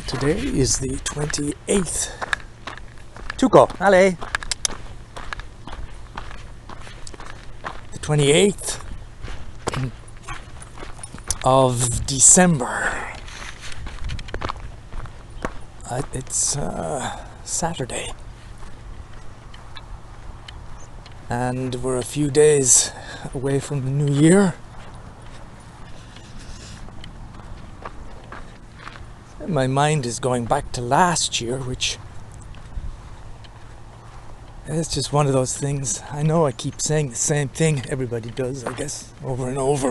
Today is the 28th. Tuco, allez. The 28th of December. It's Saturday. And we're a few days away from the new year. My mind is going back to last year, which is just one of those things. I know I keep saying the same thing, everybody does, I guess, over and over.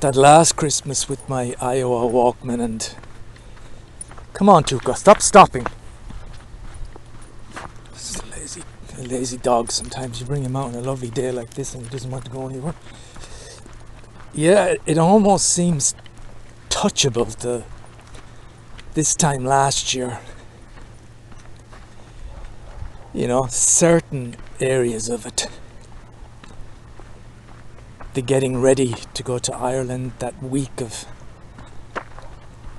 That last Christmas with my Iowa Walkman and... Come on, Tuca, stop stopping. This is a lazy dog sometimes. You bring him out on a lovely day like this and he doesn't want to go anywhere. Yeah, it almost seems touchable to this time last year. You know, certain areas of it. The getting ready to go to Ireland, that week of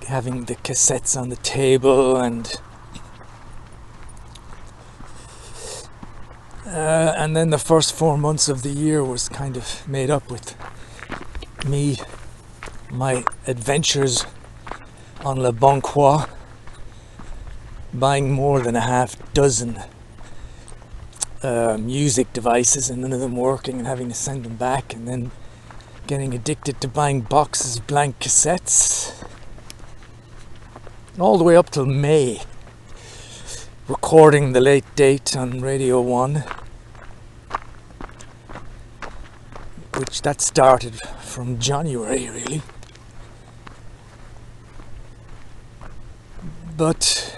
having the cassettes on the table and then the first 4 months of the year was kind of made up with me, my adventures on Le Bon Coin, buying more than a half dozen music devices and none of them working and having to send them back, and then getting addicted to buying boxes of blank cassettes all the way up till May, recording the late date on Radio 1, which that started from January really. But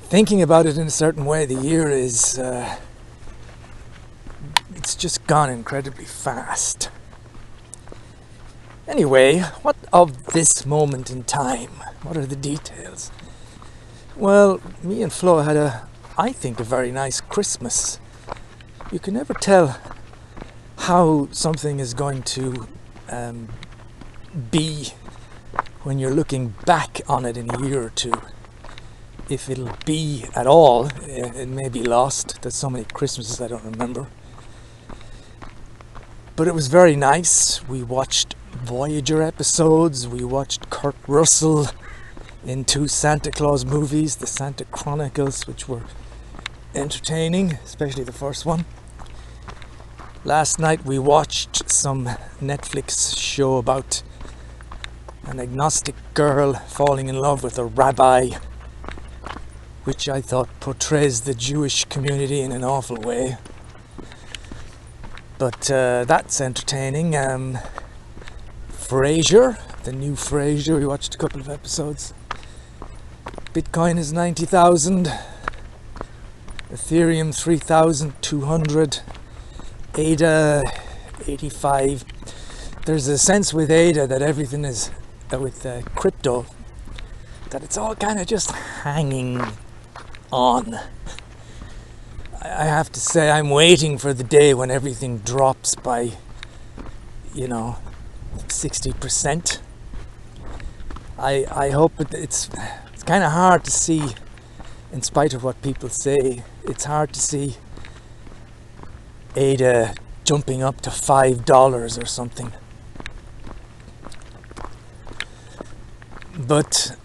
thinking about it in a certain way, the year is it's just gone incredibly fast. Anyway, what of this moment in time? What are the details? Well, me and Flo had I think a very nice Christmas. You can never tell how something is going to be when you're looking back on it in a year or two. If it'll be at all, it may be lost. There's so many Christmases I don't remember. But it was very nice. We watched Voyager episodes. We watched Kurt Russell in 2 Santa Claus movies, the Santa Chronicles, which were entertaining, especially the first one. Last night we watched some Netflix show about an agnostic girl falling in love with a rabbi, which I thought portrays the Jewish community in an awful way. But that's entertaining. Frasier, the new Frasier, we watched a couple of episodes. Bitcoin is 90,000. Ethereum 3,200. ADA 85. There's a sense with ADA that everything is, with crypto, that it's all kind of just hanging on. I have to say, I'm waiting for the day when everything drops by, 60%. I hope it's kind of hard to see, in spite of what people say, it's hard to see ADA jumping up to $5 or something. But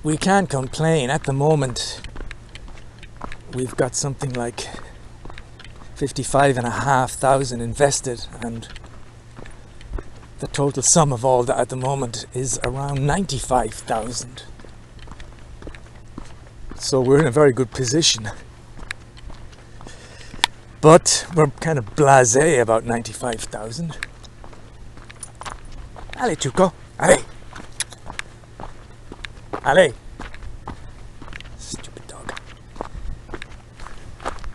we can't complain. At the moment, we've got something like 55,500 invested, and the total sum of all that at the moment is around 95,000. So we're in a very good position. But we're kind of blasé about 95,000. Allez, Tuco, allez. Allez. Stupid dog.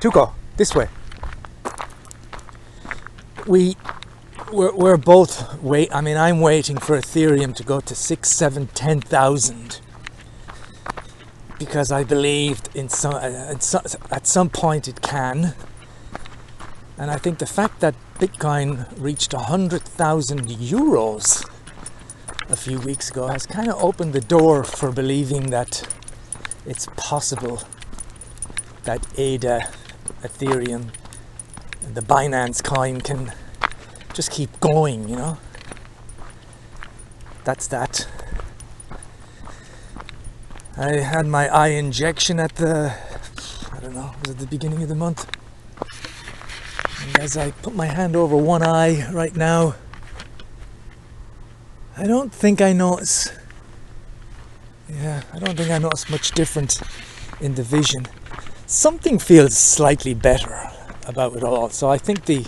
Tuco, this way. We're both I'm waiting for Ethereum to go to 6, 7, 10,000, because I believed at some point it can. And I think the fact that Bitcoin reached 100,000 euros a few weeks ago has kind of opened the door for believing that it's possible that ADA, Ethereum, and the Binance coin can just keep going, you know? That's that. I had my eye injection at the, I don't know, was it the beginning of the month? And as I put my hand over one eye right now, I don't think I notice much different in the vision. Something feels slightly better about it all, so I think the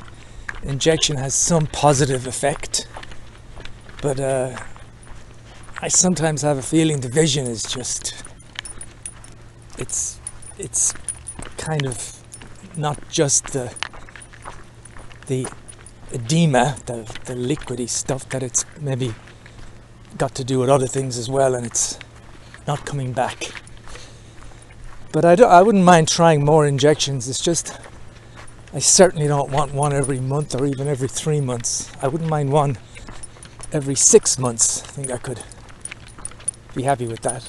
injection has some positive effect, but I sometimes have a feeling the vision is just, it's kind of not just the edema, the liquidy stuff, that it's maybe got to do with other things as well, and it's not coming back. But I wouldn't mind trying more injections. It's just, I certainly don't want one every month or even every 3 months. I wouldn't mind one every 6 months. I think I could be happy with that.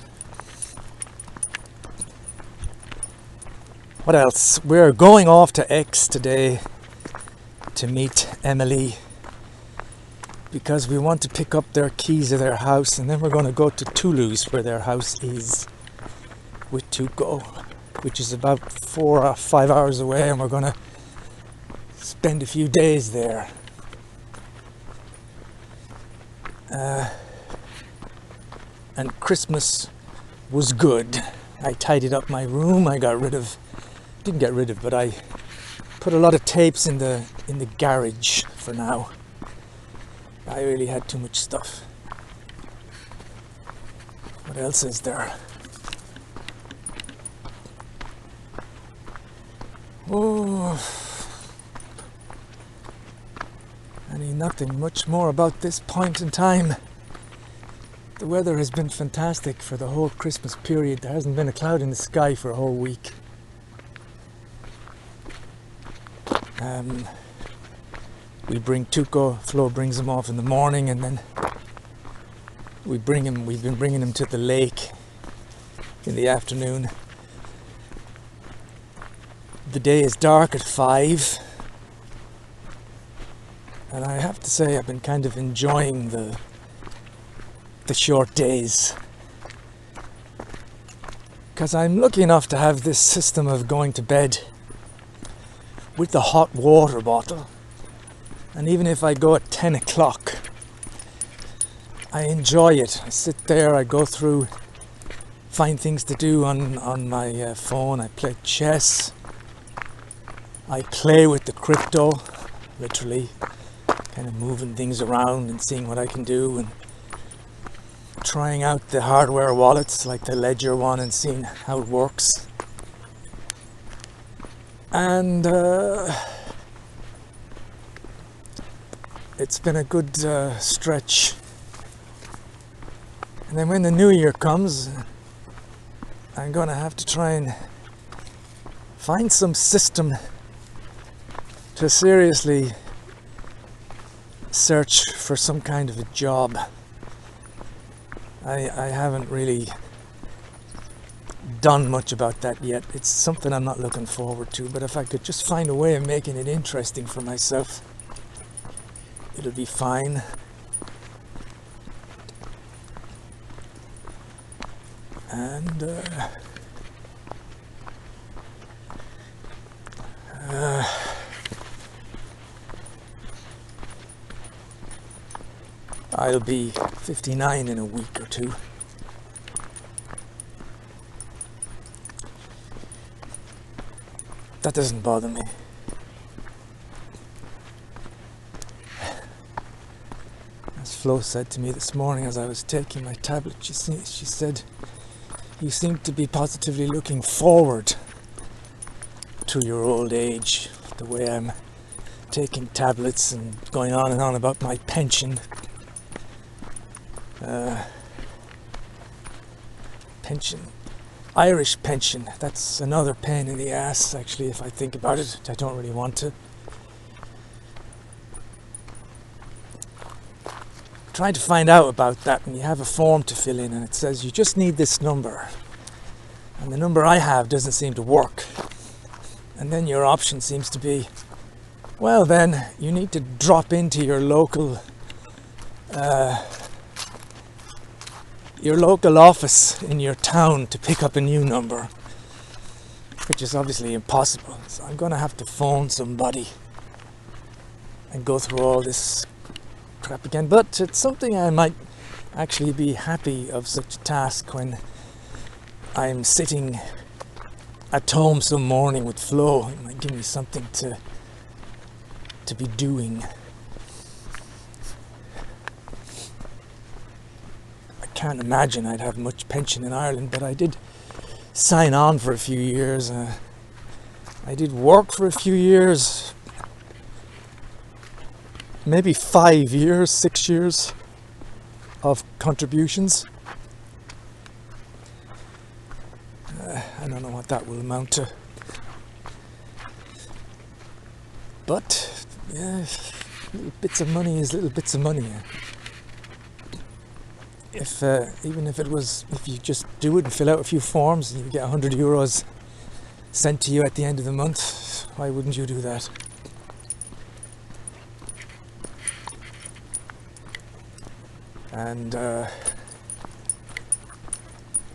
What else? We're going off to X today to meet Emily, because we want to pick up their keys of their house, and then we're going to go to Toulouse, where their house is, with Tuco, which is about 4 or 5 hours away, and we're going to spend a few days there. And Christmas was good. I tidied up my room. I but I put a lot of tapes in the garage for now. I really had too much stuff. What else is there? Oh, I mean, nothing much more about this point in time. The weather has been fantastic for the whole Christmas period. There hasn't been a cloud in the sky for a whole week. We bring Tuco, Flo brings him off in the morning, and then we've been bringing him to the lake in the afternoon. The day is dark at 5, and I have to say I've been kind of enjoying the short days, because I'm lucky enough to have this system of going to bed with the hot water bottle, and even if I go at 10 o'clock, I enjoy it. I sit there, I go through, find things to do on my phone. I play chess, I play with the crypto, literally kind of moving things around and seeing what I can do, and trying out the hardware wallets like the Ledger one and seeing how it works. And it's been a good stretch. And then when the new year comes, I'm gonna have to try and find some system to seriously search for some kind of a job. I haven't really done much about that yet. It's something I'm not looking forward to, but if I could just find a way of making it interesting for myself, it'll be fine. And I'll be 59 in a week or two. That doesn't bother me. As Flo said to me this morning as I was taking my tablet, she said, "You seem to be positively looking forward to your old age, the way I'm taking tablets and going on and on about my pension." Pension. Irish pension. That's another pain in the ass, actually, if I think about it. I don't really want to. trying to find out about that, and you have a form to fill in, and it says you just need this number, and the number I have doesn't seem to work. And then your option seems to be, well, then you need to drop into your local office in your town to pick up a new number, which is obviously impossible. So I'm going to have to phone somebody and go through all this crap again. But it's something I might actually be happy of, such a task, when I'm sitting at home some morning with Flo. It might give me something to be doing. I can't imagine I'd have much pension in Ireland, but I did sign on for a few years. I did work for a few years, maybe 5 years, 6 years of contributions. I don't know what that will amount to, but yeah, little bits of money is little bits of money. If even if you just do it and fill out a few forms and you get €100 sent to you at the end of the month, why wouldn't you do that? And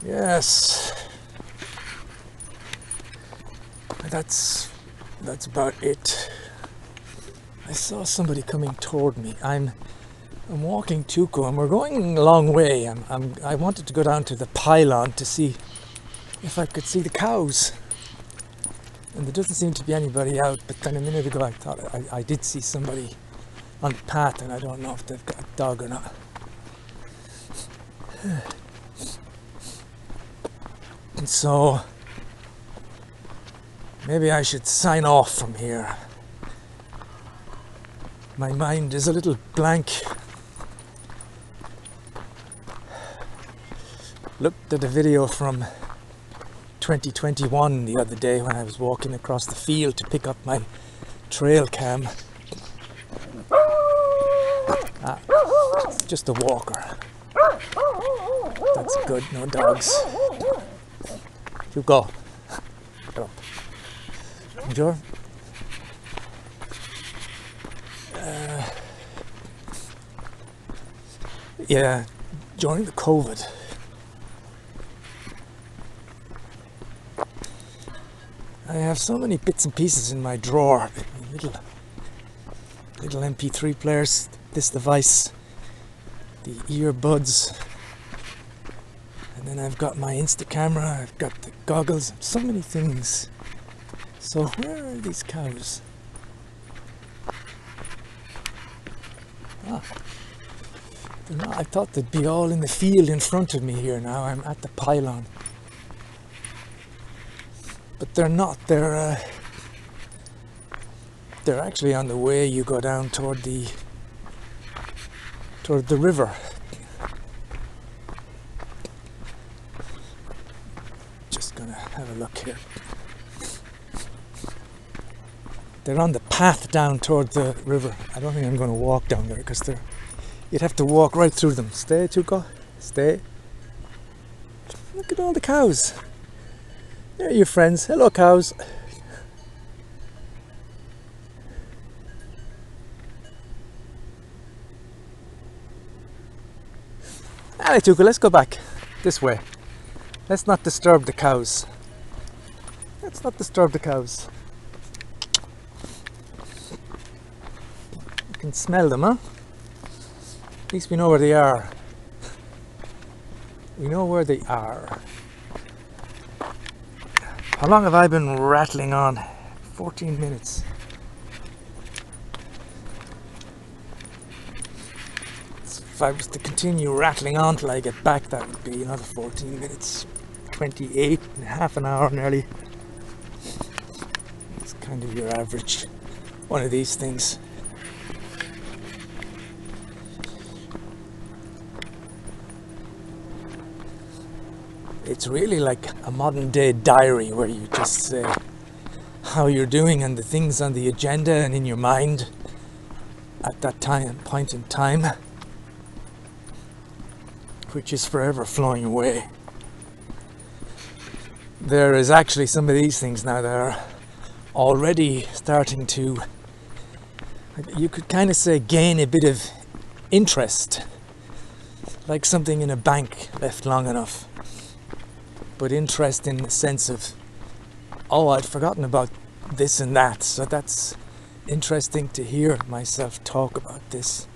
yes, that's about it. I saw somebody coming toward me. I'm walking Tuco, and we're going a long way. I wanted to go down to the pylon to see if I could see the cows, and there doesn't seem to be anybody out. But then a minute ago I thought I did see somebody on the path, and I don't know if they've got a dog or not. And so maybe I should sign off from here. My mind is a little blank. Looked at a video from 2021 the other day when I was walking across the field to pick up my trail cam. It's just a walker. That's good, no dogs. You go. Get up. Sure. Yeah, during the COVID, I have so many bits and pieces in my drawer. Little MP3 players, this device, the earbuds, and then I've got my Insta camera, I've got the goggles, so many things. So where are these cows? They're not. I thought they'd be all in the field in front of me here now. I'm at the pylon. But they're not. They're actually on the way you go down toward the river. Just gonna have a look here. They're on the path down toward the river. I don't think I'm going to walk down there because you'd have to walk right through them. Stay, Tuco. Stay. Look at all the cows. There are your friends. Hello, cows. Alright, Tuco, let's go back this way. Let's not disturb the cows. Let's not disturb the cows. You can smell them, huh? At least we know where they are. We know where they are. How long have I been rattling on? 14 minutes. If I was to continue rattling on till I get back, that would be another 14 minutes. 28 and half an hour nearly. It's kind of your average one of these things. It's really like a modern day diary where you just say how you're doing and the things on the agenda and in your mind at that point in time. which is forever flowing away. There is actually some of these things now that are already starting to, you could kind of say, gain a bit of interest, like something in a bank left long enough. But interest in the sense of, oh, I'd forgotten about this and that, so that's interesting to hear myself talk about this.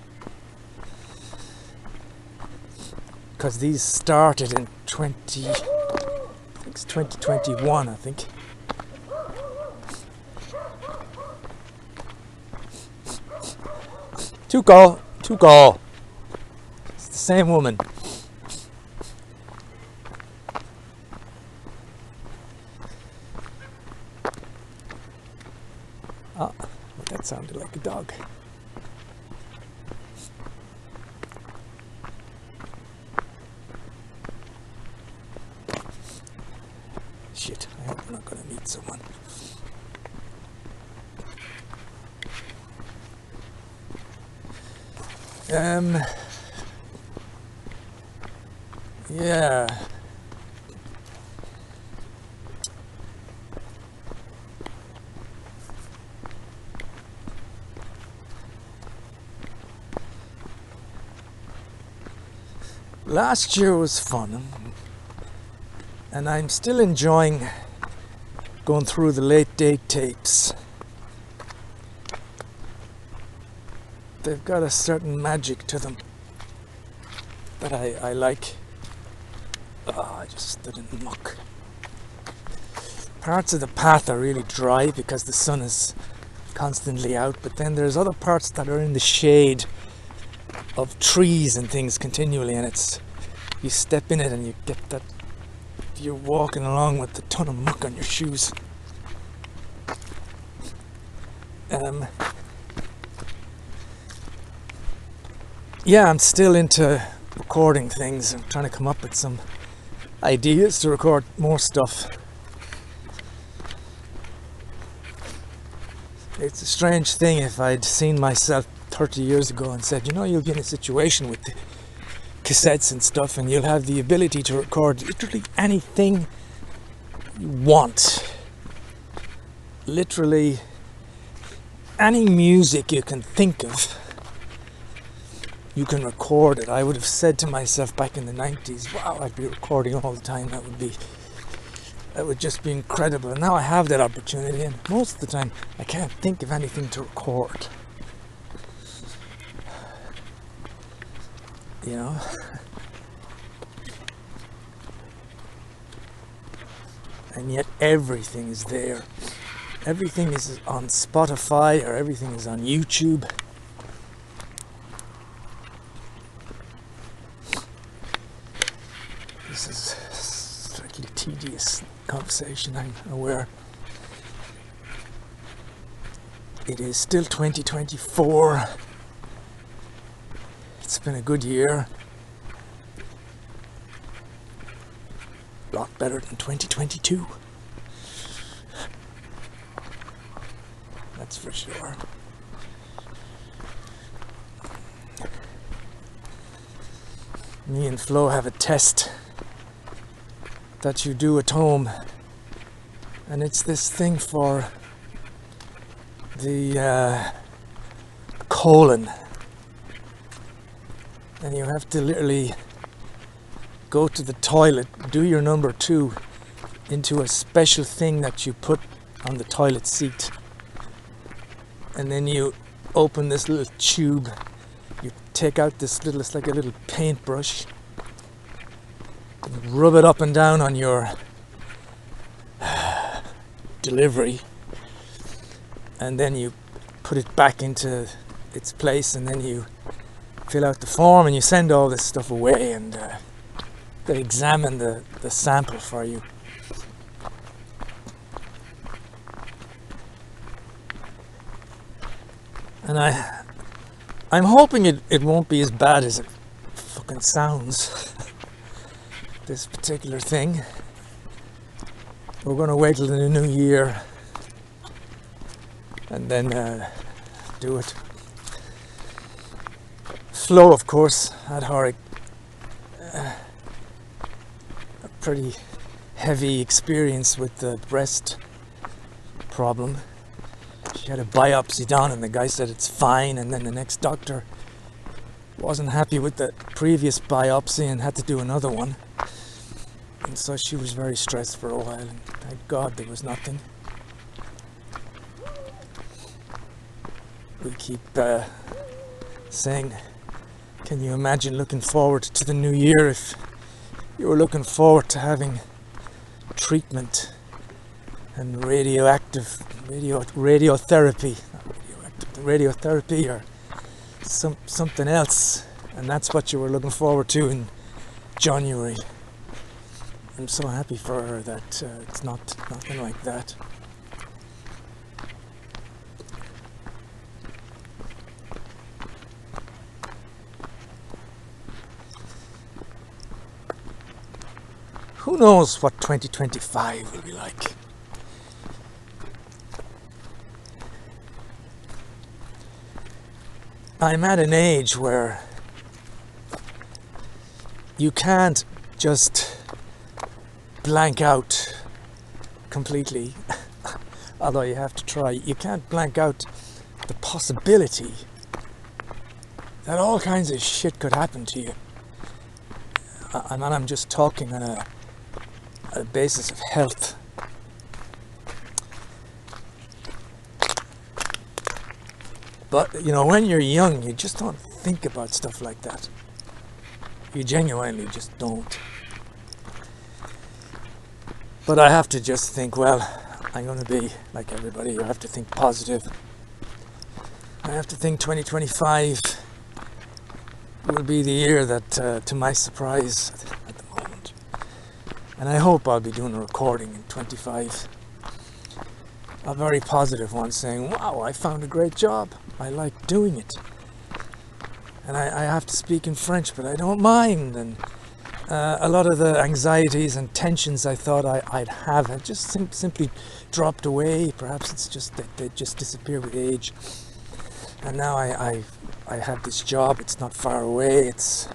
Because these started in 2021, I think. Tuco. It's the same woman. Oh, that sounded like a dog. Shit, I hope we're not going to meet someone. Yeah. Last year was fun, and I'm still enjoying going through the late date tapes. They've got a certain magic to them that I like. Oh, I just stood in muck. Parts of the path are really dry because the sun is constantly out, but then there's other parts that are in the shade of trees and things continually, and it's, you step in it and you get that, you're walking along with a ton of muck on your shoes. Yeah, I'm still into recording things. I'm trying to come up with some ideas to record more stuff. It's a strange thing if I'd seen myself 30 years ago and said, you know, you'll be in a situation with the cassettes and stuff and you'll have the ability to record literally anything you want. Literally any music you can think of, you can record it. I would have said to myself back in the 90s, wow, I'd be recording all the time. That would just be incredible. And now I have that opportunity, and most of the time I can't think of anything to record. You know? And yet everything is there. Everything is on Spotify, or everything is on YouTube. This is a slightly tedious conversation, I'm aware. It is still 2024. It's been a good year. A lot better than 2022. That's for sure. Me and Flo have a test that you do at home, and it's this thing for the colon, and you have to literally go to the toilet, do your number 2 into a special thing that you put on the toilet seat, and then you open this little tube, you take out this little, it's like a little paintbrush, rub it up and down on your delivery, and then you put it back into its place, and then you fill out the form and you send all this stuff away, and they examine the sample for you. And I'm hoping it won't be as bad as it fucking sounds. This particular thing. We're going to wait till the new year and then do it. Flo, of course, had her pretty heavy experience with the breast problem. She had a biopsy done and the guy said it's fine, and then the next doctor wasn't happy with the previous biopsy and had to do another one. And so she was very stressed for a while, and thank God there was nothing. We keep saying, can you imagine looking forward to the new year if you were looking forward to having treatment and radiotherapy, not radiotherapy or something else, and that's what you were looking forward to in January. I'm so happy for her that it's nothing like that. Who knows what 2025 will be like? I'm at an age where you can't just blank out completely, although you have to try. You can't blank out the possibility that all kinds of shit could happen to you. And I'm just talking on a basis of health. But, you know, when you're young, you just don't think about stuff like that. You genuinely just don't. But I have to just think, well, I'm going to be like everybody. I have to think positive. I have to think 2025 will be the year that, to my surprise, at the moment. And I hope I'll be doing a recording in 25. A very positive one saying, wow, I found a great job. I like doing it. And I have to speak in French, but I don't mind. And a lot of the anxieties and tensions I thought I'd have just simply dropped away. Perhaps it's just that they just disappear with age. And now I have this job. It's not far away. It's,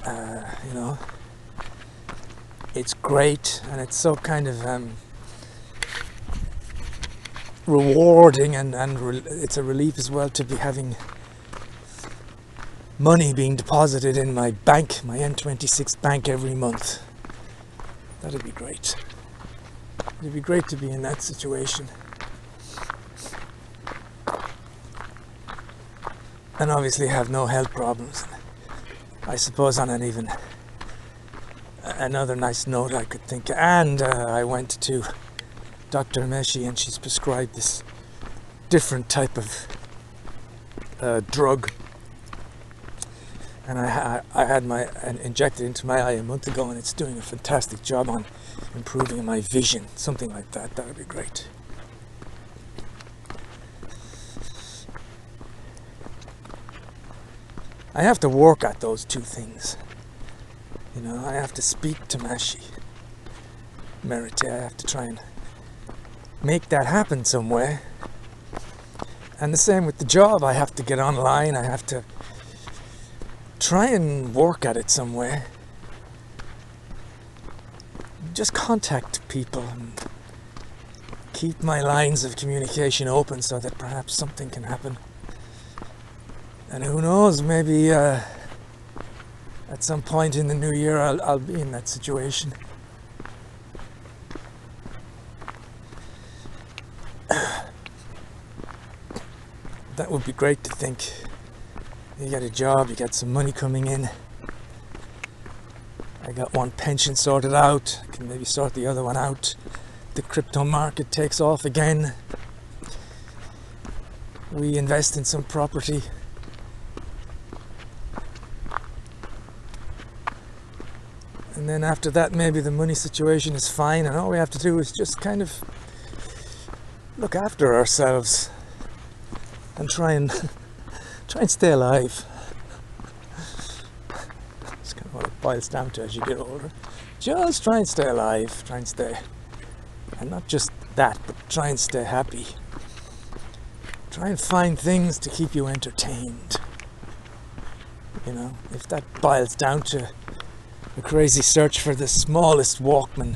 you know, it's great. And it's so kind of rewarding, and it's a relief as well to be having money being deposited in my bank, my N26 bank every month. That'd be great. It'd be great to be in that situation. And obviously have no health problems. I suppose on another nice note I could think, and I went to Dr. Meshi and she's prescribed this different type of drug, and I had injected into my eye a month ago, and it's doing a fantastic job on improving my vision. Something like that. That would be great. I have to work at those two things. You know, I have to speak to Meshi Merite. I have to try and make that happen somewhere. And the same with the job. I have to get online. I have to try and work at it somewhere. Just contact people and keep my lines of communication open so that perhaps something can happen. And who knows, maybe at some point in the new year I'll be in that situation. That would be great to think. You get a job, you get some money coming in. I got one pension sorted out. I can maybe sort the other one out. The crypto market takes off again. We invest in some property. And then after that, maybe the money situation is fine, and all we have to do is just kind of look after ourselves and try and stay alive. That's kind of what it boils down to as you get older. Just try and stay alive, try and stay, and not just that, but try and stay happy. Try and find things to keep you entertained. You know, if that boils down to a crazy search for the smallest Walkman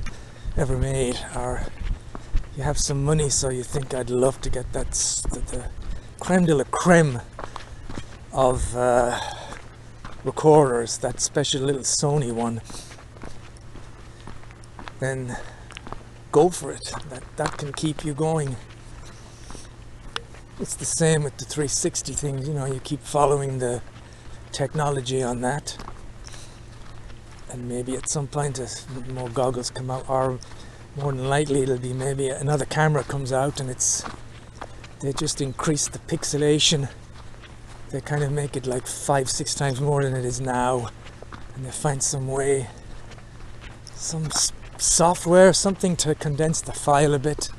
ever made, or you have some money so you think I'd love to get the creme de la creme of recorders, that special little Sony one, then go for it. That can keep you going. It's the same with the 360 things, you know, you keep following the technology on that, and maybe at some point as more goggles come out, or more than likely it'll be maybe another camera comes out and they just increase the pixelation. They kind of make it like 5-6 times more than it is now, and they find some way, some software, something to condense the file a bit,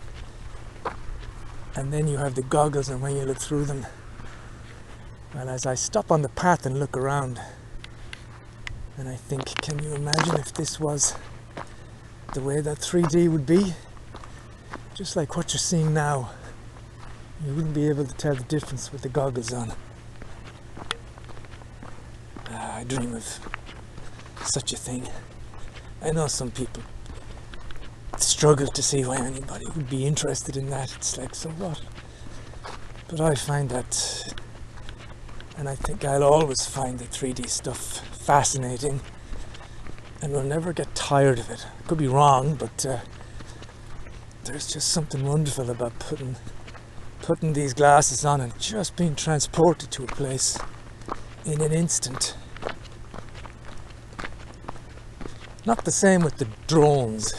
and then you have the goggles, and when you look through them, well, as I stop on the path and look around, and I think, can you imagine if this was the way that 3D would be? Just like what you're seeing now, you wouldn't be able to tell the difference with the goggles on. I dream of such a thing. I know some people struggle to see why anybody would be interested in that. It's like, so what? But I find that, and I think I'll always find the 3D stuff fascinating, and will never get tired of it. I could be wrong, but there's just something wonderful about putting these glasses on and just being transported to a place in an instant. Not the same with the drones.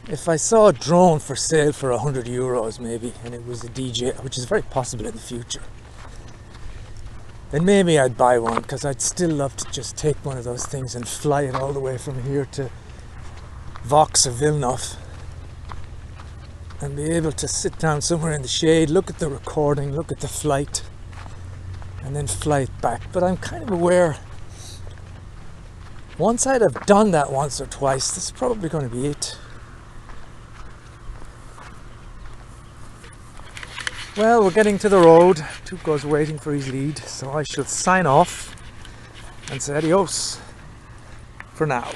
If I saw a drone for sale for €100 maybe, and it was a DJI, which is very possible in the future, then maybe I'd buy one, because I'd still love to just take one of those things and fly it all the way from here to Vox or Villeneuve, and be able to sit down somewhere in the shade, look at the recording, look at the flight, and then fly it back. But I'm kind of aware, once I'd have done that once or twice, this is probably going to be it. Well, we're getting to the road. Tuco's waiting for his lead, so I shall sign off and say adios for now.